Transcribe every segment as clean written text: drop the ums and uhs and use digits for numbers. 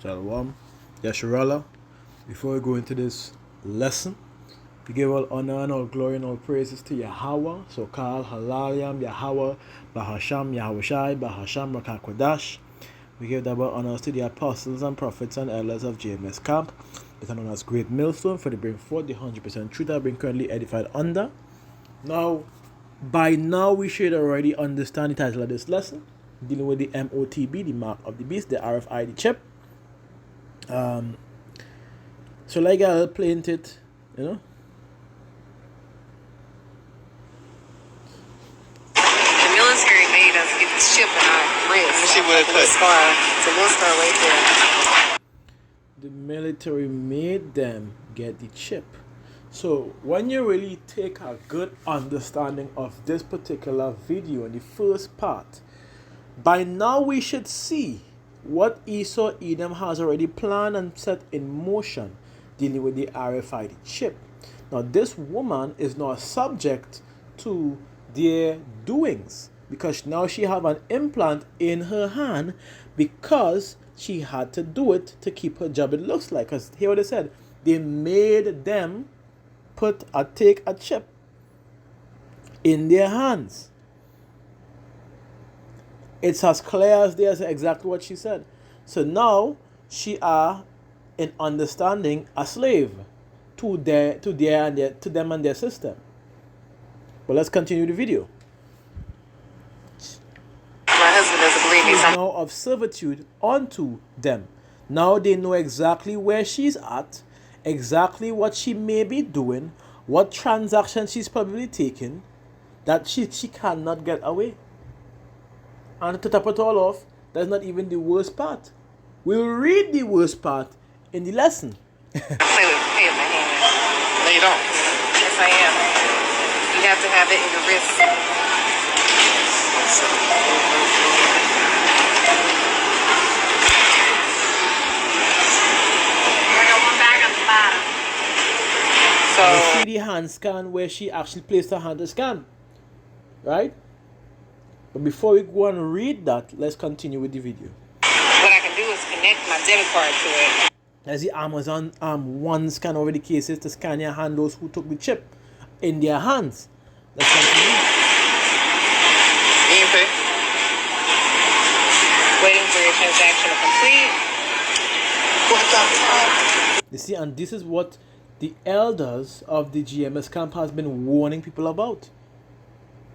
Shalom, Yasharallah. Before we go into this lesson, we give all honor and all glory and all praises to Yahweh, Sokal, Halalyam, Yahweh, Bahasham, Yahushai, Bahasham, Rakakwadash. We give double honors to the apostles and prophets and elders of JMS Camp, better known as Great Millstone, for the bring forth the 100% truth that been currently edified under. Now, by now we should already understand the title of this lesson, dealing with the MOTB, the mark of the beast, the RFID chip. So like I'll paint it, you know. The military made us get this chip in our wrist. Let me see what it does. It's a little scar right there. The military made them get the chip. So when you really take a good understanding of this particular video in the first part, by now we should see what Esau Edom has already planned and set in motion dealing with the RFID chip. Now this woman is not subject to their doings because now she have an implant in her hand because she had to do it to keep her job. It looks like, because here what they said, they made them take a chip in their hands. It's as clear as day as exactly what she said. So now she are in understanding a slave to them and their system. But let's continue the video. My husband doesn't believe me. She's now of servitude unto them. Now they know exactly where she's at, exactly what she may be doing, what transaction she's probably taking, that she cannot get away. And to top it all off, that's not even the worst part. We'll read the worst part in the lesson. Play with my hand. No, you don't. Yes, I am. You have to have it in your wrist. I got one bag on the bottom. So you see the hand scan where she actually placed her hand to scan, right? But before we go and read that, let's continue with the video. What I can do is connect my debit card to it. As the Amazon one scan over the cases to scan your hand those who took the chip in their hands. Let's continue. You pay? Waiting for your transaction to complete. What the fuck? You see, and this is what the elders of the GMS camp has been warning people about.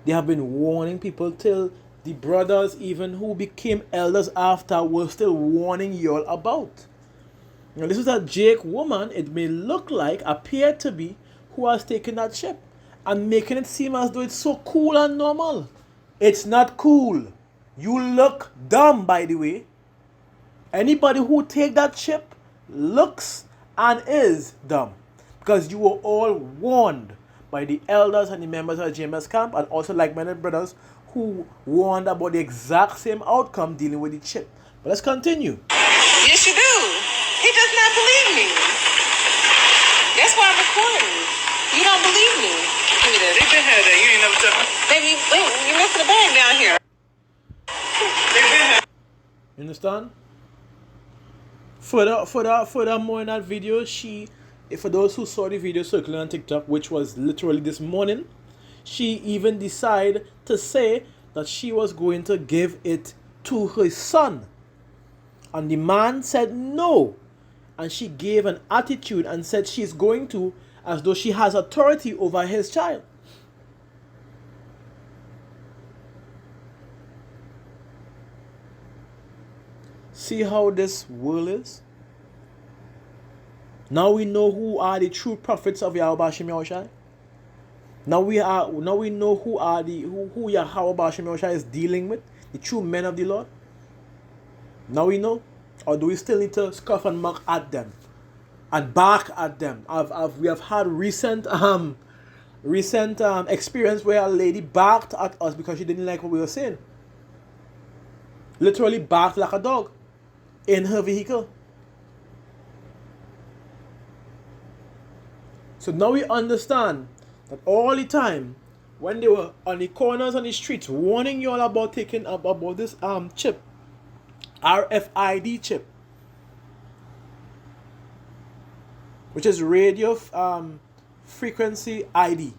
They have been warning people till the brothers even who became elders after were still warning you all about. Now this is a Jake woman, it may look like, appear to be, who has taken that chip and making it seem as though it's so cool and normal. It's not cool. You look dumb, by the way. Anybody who take that chip looks and is dumb. Because you were all warned by the elders and the members of the GMS camp and also like-minded brothers who warned about the exact same outcome dealing with the chip. But let's continue. Yes, you do. He does not believe me. That's why I'm recording. You don't believe me. They been had that. You ain't never tell me. Baby, wait, you're missing a bag down here. They been had. You understand? Furthermore in that video, for those who saw the video circling on TikTok, which was literally this morning, she even decided to say that she was going to give it to her son. And the man said no. And she gave an attitude and said she's going to, as though she has authority over his child. See how this world is? Now we know who are the true prophets of Yahweh Hashem Yahushai. Now we know who Yahweh Hashem Yahushai is dealing with, the true men of the Lord. Now we know, or do we still need to scoff and mock at them and bark at them? We have had recent experience where a lady barked at us because she didn't like what we were saying. Literally barked like a dog in her vehicle. So now we understand that all the time when they were on the corners on the streets warning you all about taking about this chip, RFID chip, which is radio frequency ID,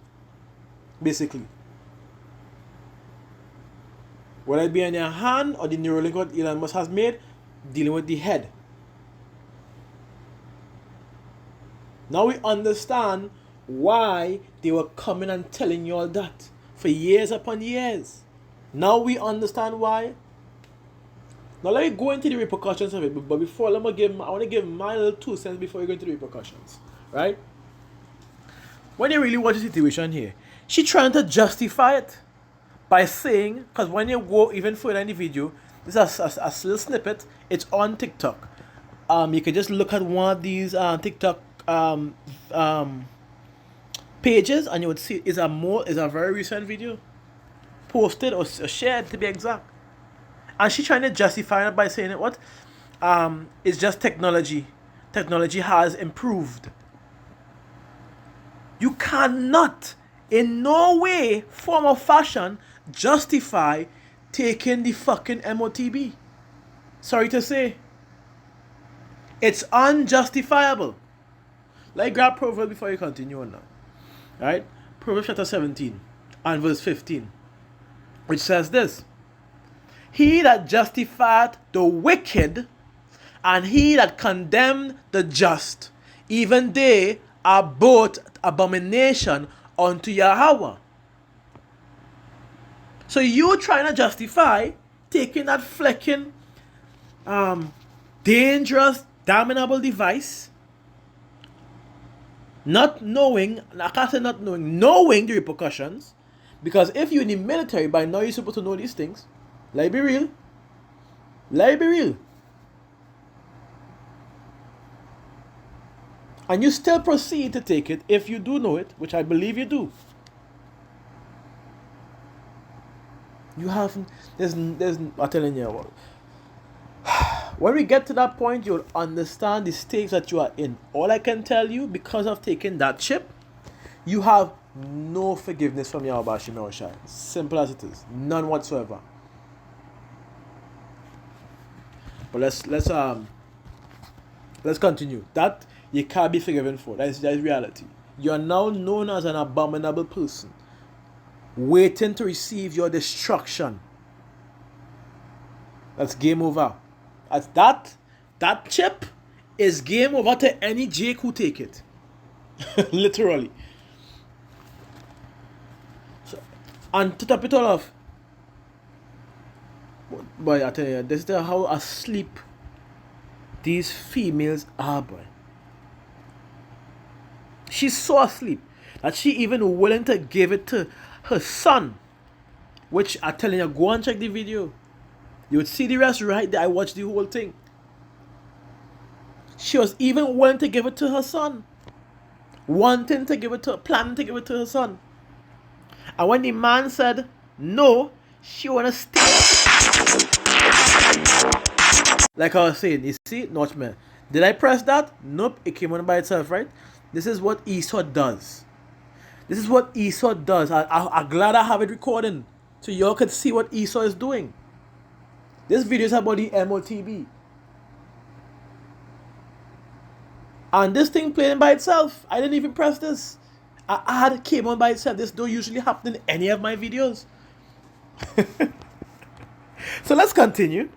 basically. Whether it be in your hand or the Neuralink what Elon Musk has made, dealing with the head. Now we understand why they were coming and telling you all that for years upon years. Now we understand why. Now let me go into the repercussions of it, but before I want to give my little 2 cents before we go into the repercussions, right? When you really watch the situation here, she trying to justify it by saying, because when you go even further in the video, this is a little snippet. It's on TikTok. You can just look at one of these TikTok pages, and you would see it's a very recent video, posted or shared to be exact. And she's trying to justify it by saying what? It's just technology. Technology has improved. You cannot, in no way, form or fashion, justify taking the fucking MOTB. Sorry to say. It's unjustifiable. Like grab Proverbs before you continue on now. Right? Proverbs chapter 17 and verse 15. Which says this. He that justifieth the wicked, and he that condemned the just, even they are both abomination unto Yahweh. So you trying to justify taking that flecking, dangerous, damnable device, not knowing, I can't say not knowing the repercussions, because if you're in the military, by now you're supposed to know these things. Let it be real. Let it be real. And you still proceed to take it if you do know it, which I believe you do. You haven't, I'm telling you what. When we get to that point, you'll understand the stakes that you are in. All I can tell you, because of taking that chip, you have no forgiveness from Yahweh Shai. Simple as it is. None whatsoever. But let's continue. That you can't be forgiven for. That is reality. You are now known as an abominable person, waiting to receive your destruction. That's game over. As that chip is game over to any Jake who take it. Literally. So, and to top it all off, boy, I tell you, this is how asleep these females are, boy. She's so asleep that she even willing to give it to her son. Which I tell you, go and check the video. You would see the rest right there. I watched the whole thing. She was even willing to give it to her son. Planning to give it to her son. And when the man said no, she wanna stay. Like I was saying, you see, Notchman. Did I press that? Nope, it came on by itself, right? This is what Esau does. I'm glad I have it recording, so y'all could see what Esau is doing. This video is about the MOTB. And this thing playing by itself. I didn't even press this. I had it came on by itself. This don't usually happen in any of my videos. So let's continue.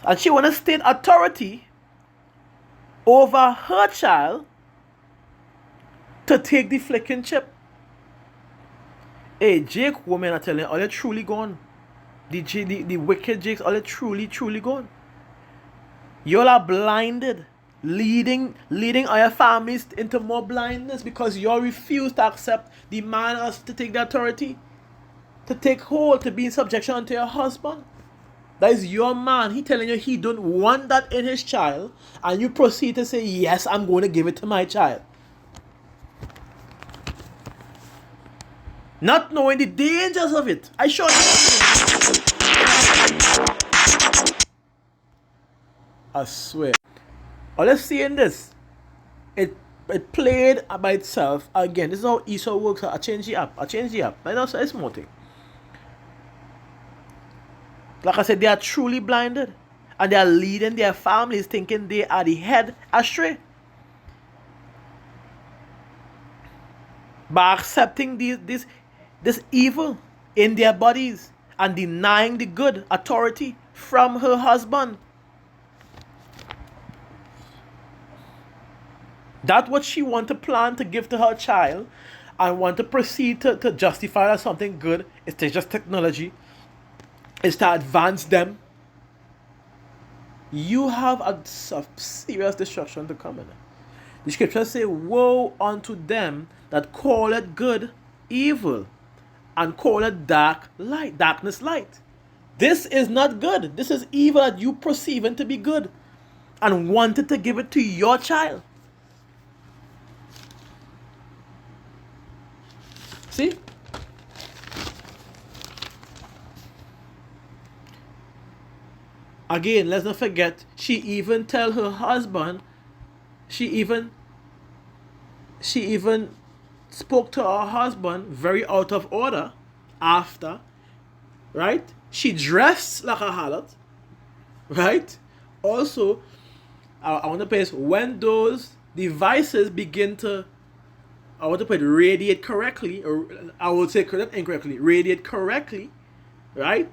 And she wants to state authority over her child to take the flicking chip. Hey, Jake woman, I tell you, are they truly gone? The wicked Jakes, are they truly gone? Y'all are blinded, leading our families into more blindness because y'all refuse to accept the man as to take the authority, to take hold, to be in subjection unto your husband. That is your man. He telling you he don't want that in his child, and you proceed to say, yes, I'm going to give it to my child. Not knowing the dangers of it. I showed you. I swear. Oh, let's see in this. It played by itself. Again, this is how Esau works. I change the app. I know it's more thing. Like I said, they are truly blinded. And they are leading their families thinking they are the head astray. by accepting this evil in their bodies and denying the good authority from her husband. That's what she want to plan to give to her child and want to proceed to justify as something good. It's just technology. It's to advance them. You have a serious destruction to come in. The scriptures say, woe unto them that call it good evil and call it darkness light. This is not good. This is evil that you perceiving to be good and wanted to give it to your child. See? Again, let's not forget, she even tell her husband, she even spoke to her husband very out of order after, right? She dressed like a harlot, right? Also, I want to place when those devices begin to, I want to put radiate correctly, or I would say correct incorrectly, radiate correctly, right?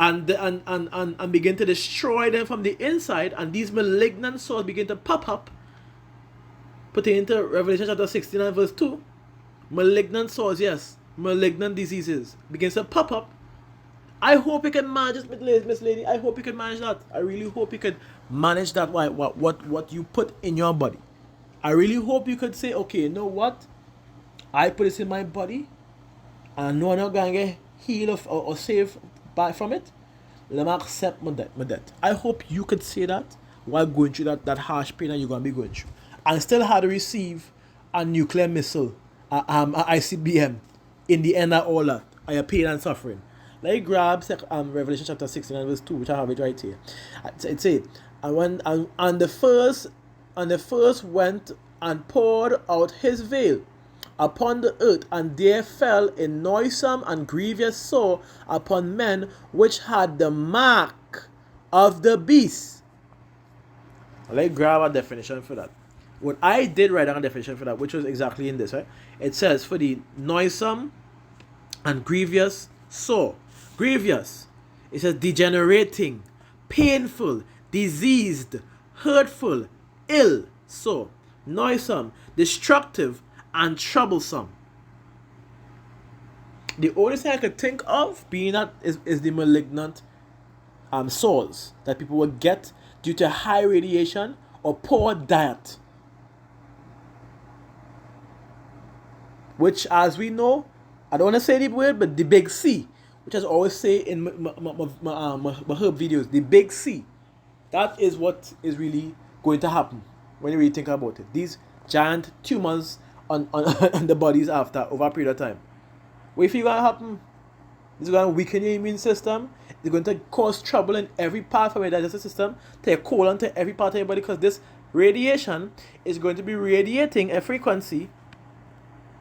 And begin to destroy them from the inside, and these malignant souls begin to pop up. Pertaining to Revelation chapter 16 and verse 2, malignant souls, yes, malignant diseases begins to pop up. I hope you can manage it, Miss Lady. I hope you can manage that. I really hope you could manage that. What you put in your body. I really hope you could say, okay, you know what? I put this in my body, and I know I'm not going to get healed or saved from it. Let me accept my death. I hope you could say that while going through that harsh pain that you're going to be going through. And still had to receive a nuclear missile, a ICBM, in the end of all that, your pain and suffering. Let me grab Revelation chapter 16 and verse 2, which I have it right here. It says, and the first went and poured out his veil upon the earth, and there fell a noisome and grievous sore upon men which had the mark of the beast. Let's grab a definition for that. What I did write down a definition for that, which was exactly in this, right? It says, for the noisome and grievous sore. Grievous. It says degenerating, painful, diseased, hurtful, ill, sore. Noisome, destructive, and troublesome. The only thing I could think of being that is the malignant sores that people will get due to high radiation or poor diet. Which, as we know, I don't want to say the word, but the big C, which I always say in my herb videos, the big C. That is what is really going to happen when you really think about it. These giant tumors on the bodies over a period of time. What if it's going to happen? It's going to weaken your immune system. It's going to cause trouble in every part of your digestive system, to your colon, to every part of your body, because this radiation is going to be radiating a frequency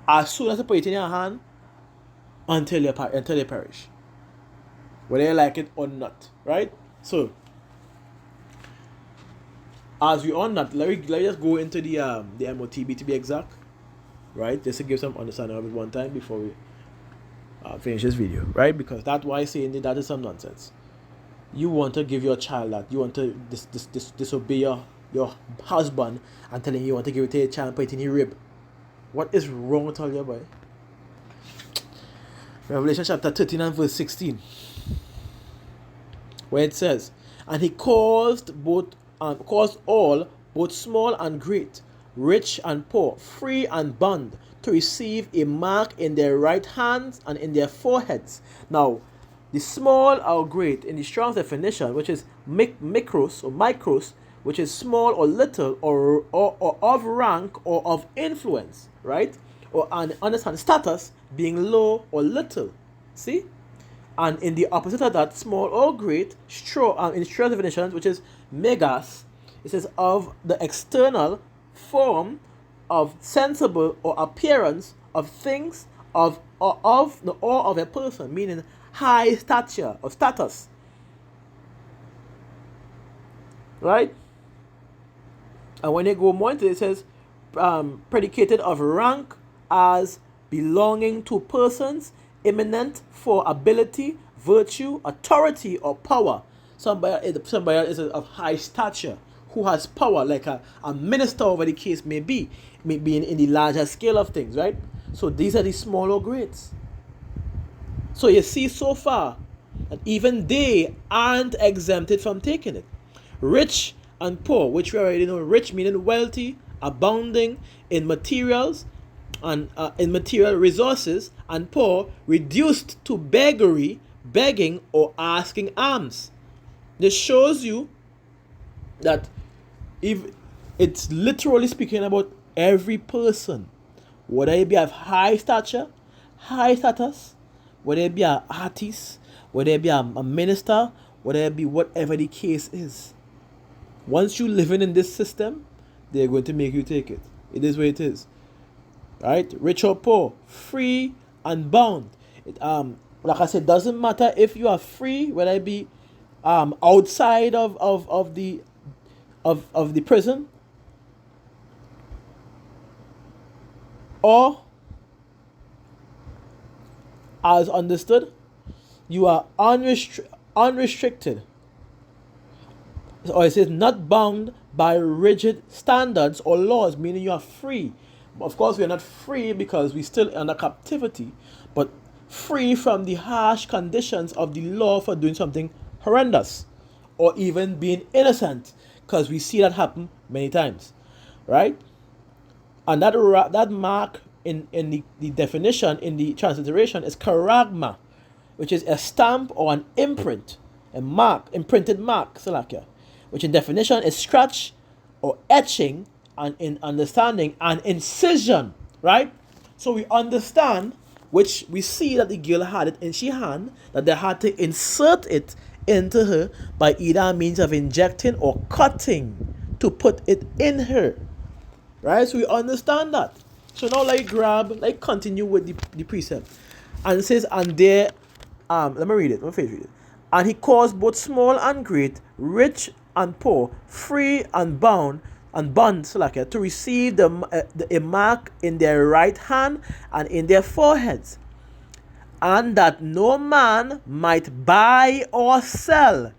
as soon as you put it in your hand until you perish. Whether you like it or not, right? So, as we on that, let me just go into the MOTB to be exact, right? Just to give some understanding of it one time before we finish this video, right? Because that's why saying that is some nonsense. You want to give your child that, you want to disobey your husband and telling him you want to give it to your child and put it in your rib. What is wrong with all your boy? Revelation chapter 13 and verse 16, where it says, and he caused all, both small and great, rich and poor, free and bond, to receive a mark in their right hands and in their foreheads. Now, the small or great in the Strong's definition, which is micros, which is small or little, or of rank or of influence, right? Or and understand status being low or little. See? And in the opposite of that, small or great, in Strong's definition, which is megas, it says of the external form, of sensible or appearance of things, or of a person, meaning high stature or status. Right? And when they go more into it, it says predicated of rank as belonging to persons eminent for ability, virtue, authority, or power. Somebody is of high stature who has power, like a minister, whatever the case may be in the larger scale of things, right? So these are the smaller grades. So you see so far that even they aren't exempted from taking it. Rich and poor, which we already know, rich meaning wealthy, abounding in materials and in material resources, and poor reduced to beggary, begging or asking alms. This shows you that if it's literally speaking about every person, whether it be of high stature, high status, whether it be an artist, whether it be a minister, whether it be whatever the case is. Once you living in this system, they're going to make you take it. It is what it is. Right? Rich or poor, free and bound. Like I said, doesn't matter if you are free, whether it be outside of the prison, or as understood, you are unrestricted. Or it says not bound by rigid standards or laws, meaning you are free. Of course, we are not free because we still under captivity, but free from the harsh conditions of the law for doing something horrendous or even being innocent, because we see that happen many times, right? And that mark in the definition in the transliteration is charagma, which is a stamp or an imprint, a mark, imprinted mark, Salakia, which in definition is scratch or etching, and in understanding an incision, right? So we understand, which we see that the girl had it in she hand, that they had to insert it into her by either means of injecting or cutting to put it in her, right? So we understand that. So now continue with the precept. And it says, and there, let me read it. And he caused both small and great, rich and poor, free and bound, to receive a mark in their right hand and in their foreheads, and that no man might buy or sell,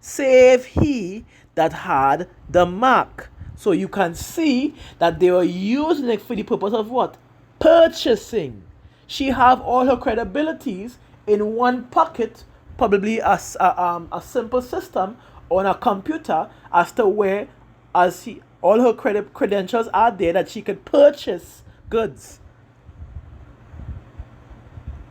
save he that had the mark. So you can see that they were using it for the purpose of what? Purchasing. She have all her credibilities in one pocket, probably a simple system on a computer, as to where all her credentials are there that she could purchase goods,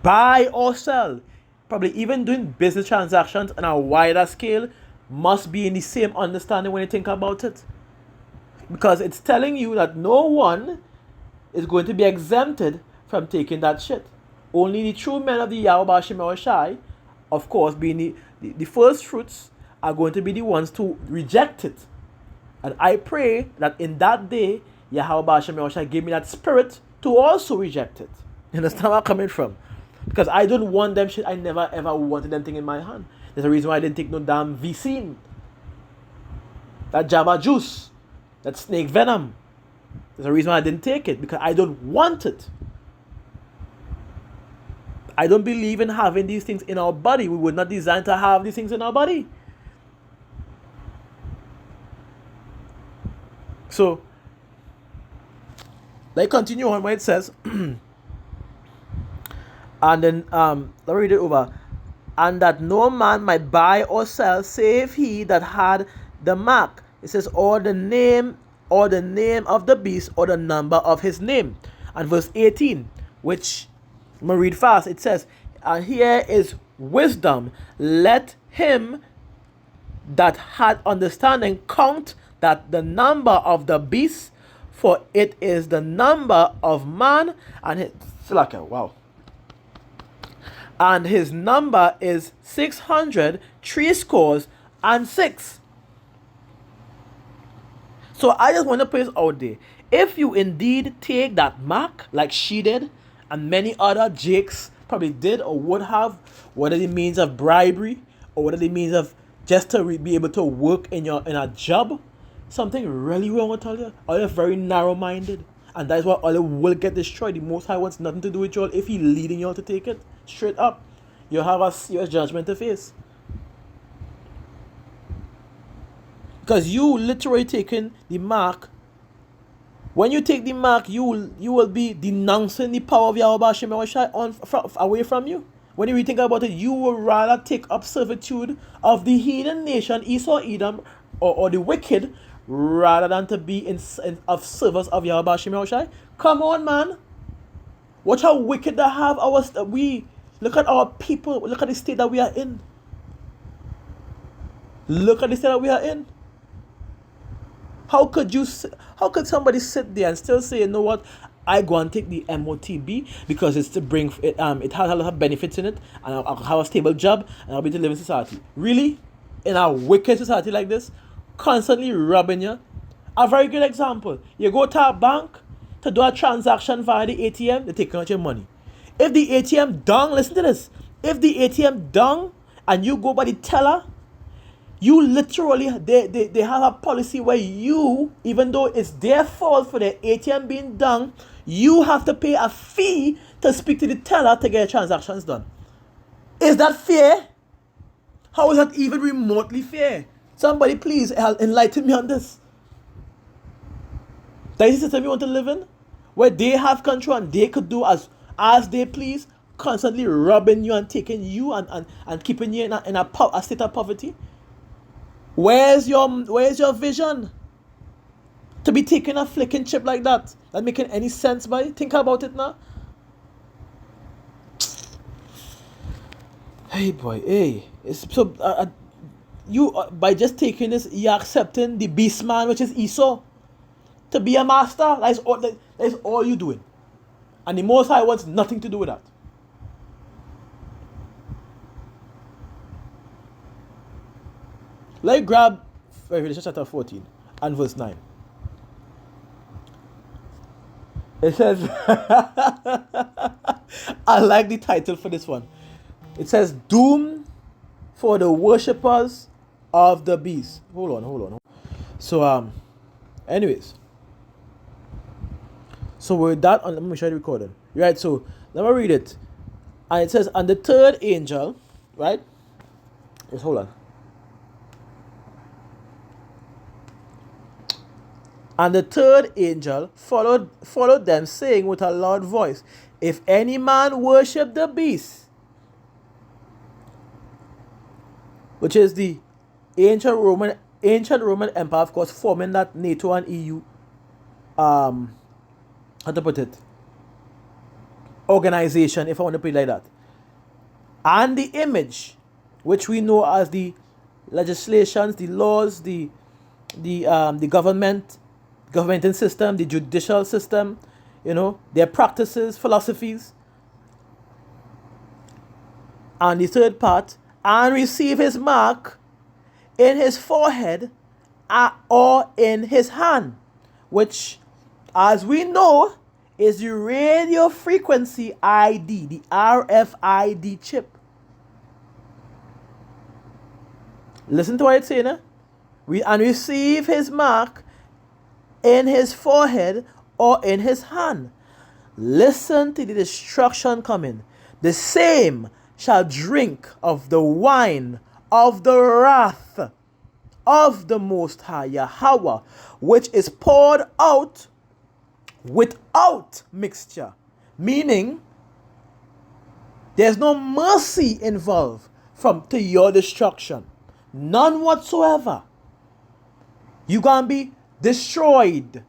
buy or sell. Probably even doing business transactions on a wider scale must be in the same understanding when you think about it. Because it's telling you that no one is going to be exempted from taking that shit. Only the true men of the Yahweh Shem Shai, of course, being the first fruits, are going to be the ones to reject it. And I pray that in that day, Yahweh Shem Shai give me that spirit to also reject it. You understand where I'm coming from? Because I don't want them shit. I never ever wanted them thing in my hand. There's a reason why I didn't take no damn Vicine, that Java juice, that snake venom. There's a reason why I didn't take it, because I don't want it. I don't believe in having these things in our body. We were not designed to have these things in our body. So, let's continue on where it says, and then let's read it over. And that no man might buy or sell, save he that had the mark. It says, or the name of the beast, or the number of his name. And verse 18, which I'm going to read fast. It says, and here is wisdom. Let him that had understanding count that the number of the beast, for it is the number of man, and his, wow. And his number is 666. So I just want to put this out there. If you indeed take that mark, like she did, and many other Jakes probably did or would have, whether it means of bribery or whether it means of just to be able to work in a job, something really wrong with you, or you're very narrow-minded. And that is why all will get destroyed. The Most High wants nothing to do with you all if He leading you all to take it. Straight up. You have a serious judgment to face. Because you literally taking the mark. When you take the mark, you will be denouncing the power of Yahweh Hashem Yahushai away from you. When you think about it, you will rather take up servitude of the heathen nation, Esau, Edom, or the wicked, rather than to be in of service of Yahweh Hashem Yahushai. Come on, man. Watch how wicked they have we. Look at our people. Look at the state that we are in. Look at the state that we are in. How could somebody sit there and still say, you know what, I go and take the MOTB because it's to bring it has a lot of benefits in it, and I'll have a stable job and I'll be able to live in society. Really? In a wicked society like this, constantly robbing you. A very good example. You go to a bank to do a transaction via the ATM, they take out your money. If the ATM down, listen to this. If the ATM down and you go by the teller, you literally, they have a policy where you, even though it's their fault for the ATM being done, you have to pay a fee to speak to the teller to get transactions done. Is that fair? How is that even remotely fair? Somebody please enlighten me on this. That is the system you want to live in? Where they have control and they could do as they please, constantly robbing you and taking you and keeping you in a state of poverty? Where's your vision? To be taking a flicking chip like that? That making any sense, boy? Think about it now. Hey boy, hey. So you by just taking this, you're accepting the beast man, which is Esau, to be a master. That's all you doing. And the Most High wants nothing to do with that. Let's grab Revelation chapter 14 and verse 9. It says, I like the title for this one. It says, Doom for the worshippers of the beast. Hold on. So, anyways. So with that, let me show you the recording. Right, so let me read it. And it says, and the third angel, right? Just hold on. And the third angel followed them, saying with a loud voice, if any man worship the beast, which is the ancient Roman Empire, of course, forming that NATO and EU, how to put it, organization, if I want to put it like that, and the image, which we know as the legislations, the laws, the governmental system, the judicial system, their practices, philosophies. And the third part, and receive his mark in his forehead or in his hand, which, as we know, is the radio frequency ID, the RFID chip. Listen to what it's saying, and receive his mark in his forehead or in his hand. Listen to the destruction coming. The same shall drink of the wine of the wrath of the Most High Yahweh, which is poured out without mixture. Meaning, there's no mercy involved to your destruction. None whatsoever. You're going to be destroyed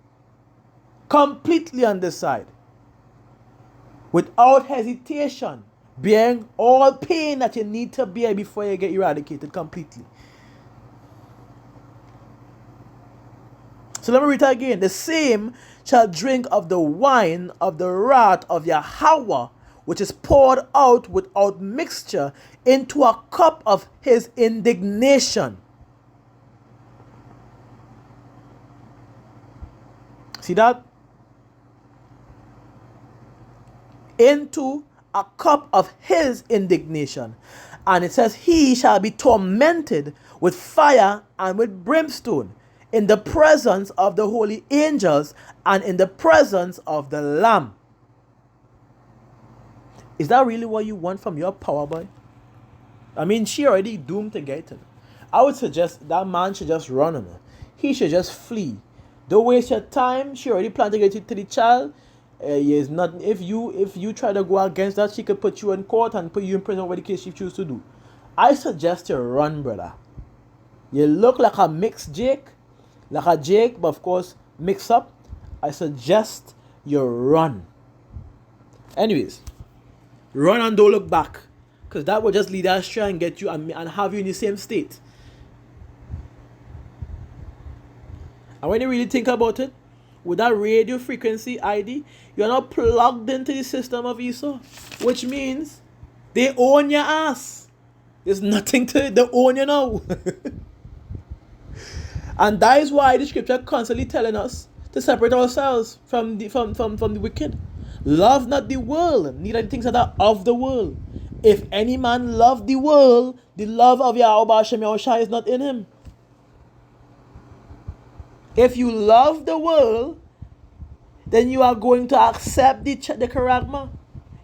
completely on this side, without hesitation, bearing all pain that you need to bear before you get eradicated completely. So let me read it again. The same shall drink of the wine of the wrath of Yahweh, which is poured out without mixture into a cup of his indignation. See that? Into a cup of his indignation. And it says, he shall be tormented with fire and with brimstone. in the presence of the holy angels, and in the presence of the Lamb. Is that really what you want from your power boy? I mean, she already doomed to get it. I would suggest that man should just run on her. He should just flee. Don't waste your time. She already planned to get it to the child. Is not if you try to go against that, she could put you in court and put you in prison, whatever the case she chooses to do. I suggest you run, brother. You look like a mixed Jake, like a Jake, but of course mix up. I suggest you run. Anyways, run and don't look back, because that will just lead us astray and get you and have you in the same state. And when you really think about it, with that radio frequency ID, you're not plugged into the system of Esau, which means they own your ass. There's nothing to it. They own you now. And that is why the scripture constantly telling us to separate ourselves from the wicked. Love not the world, neither the things that are of the world. If any man love the world, the love of Yahweh Hashem Yahushua is not in him. If you love the world, then you are going to accept the charagma.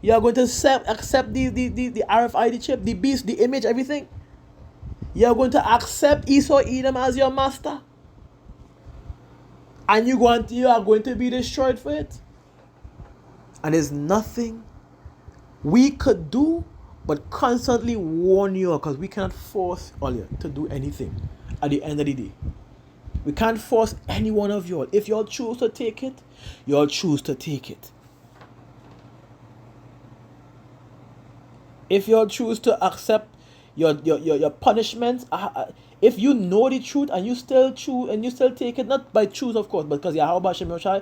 You are going to accept the RFID chip, the beast, the image, everything. You are going to accept Esau Edom as your master. And you are going to be destroyed for it. And there's nothing we could do but constantly warn you, because we cannot force all you to do anything at the end of the day. We can't force any one of y'all. If y'all choose to take it, y'all choose to take it. If y'all choose to accept your punishments, if you know the truth and you still choose and you still take it, not by choose of course, but because Yahweh Hashem Yoshai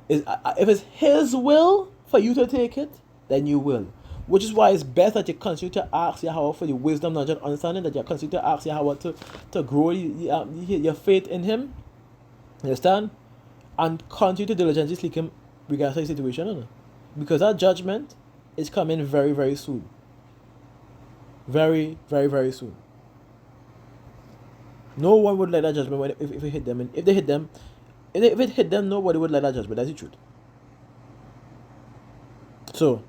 is, if it's His will for you to take it, then you will. Which is why it's best that you continue to ask Yahweh for the wisdom, knowledge, and understanding, that you continue to ask Yahweh to grow your faith in Him. You understand? And continue to diligently seek Him regardless of the situation. Because that judgment is coming very, very soon. Very, very, very soon. No one would let that judgment if it hit them. And if it hit them, nobody would let that judgment. That's the truth. So,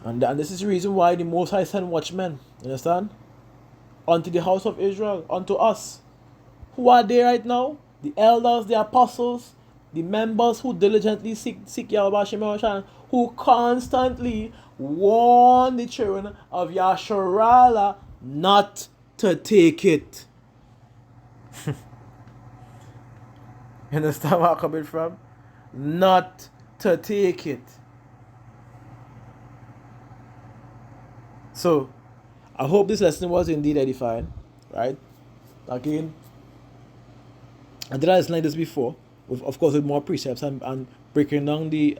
and this is the reason why the Most High sent watchmen, you understand? Unto the house of Israel, unto us. Who are they right now? The elders, the apostles, the members who diligently seek Yahweh Hashem Yahushua, who constantly warn the children of Yasharala not to take it. You understand where I'm coming from? Not to take it. So, I hope this lesson was indeed edifying, right? Again, I did a lesson like this before, of course with more precepts and breaking down the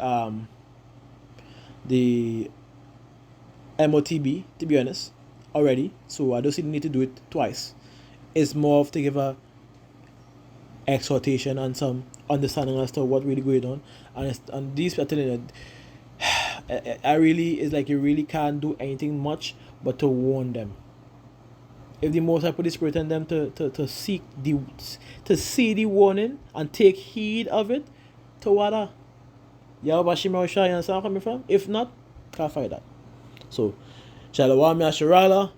MOTB, to be honest, already. So I don't see the need to do it twice. It's more of to give a exhortation and some understanding as to what really going on. And these people telling you, you really can't do anything much but to warn them. If the Most High put the Spirit in them to see the warning and take heed of it, to what? Yahweh Hashem Yahushua, you understand where I'm coming from? If not, can't find that. So, Shalom Yasharala,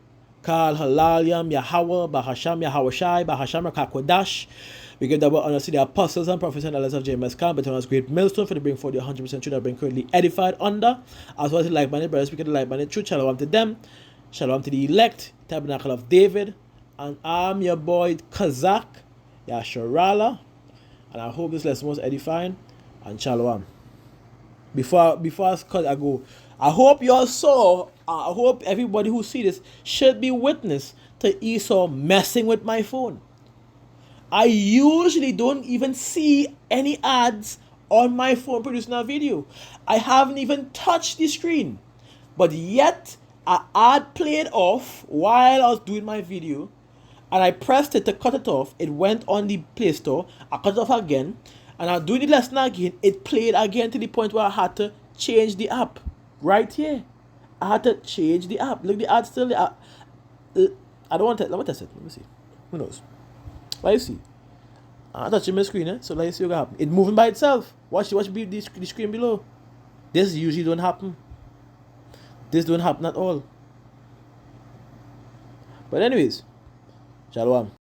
Kal Halal Yam Yahweh, Bahasham Yahawashi, Bahasham Rakakodash. We give double honor to the apostles and prophets and elders of JMS Camp, but on us great millstone for the bring forth the 100% truth that been currently edified under, as well as the like-minded brothers speaking the like-minded truth. Shalom to them, shalom to the elect, Tabernacle of David, and I'm your boy Kazak Yasharala, and I hope this lesson was edifying, and shalom. Before I go, I hope you all saw, I hope everybody who see this should be witness to Esau messing with my phone. I usually don't even see any ads on my phone producing a video. I haven't even touched the screen. But yet, an ad played off while I was doing my video. And I pressed it to cut it off. It went on the Play Store. I cut it off again. And I was doing the lesson again. It played again to the point where I had to change the app. Right here. I had to change the app. Look, the ad still there. I don't want to. Let me test it. Let me see. Who knows? What you see? I'm touching my screen, eh? So let's see what happen. It's moving by itself. Watch the screen below. This usually don't happen. This don't happen at all. But anyways, shalom.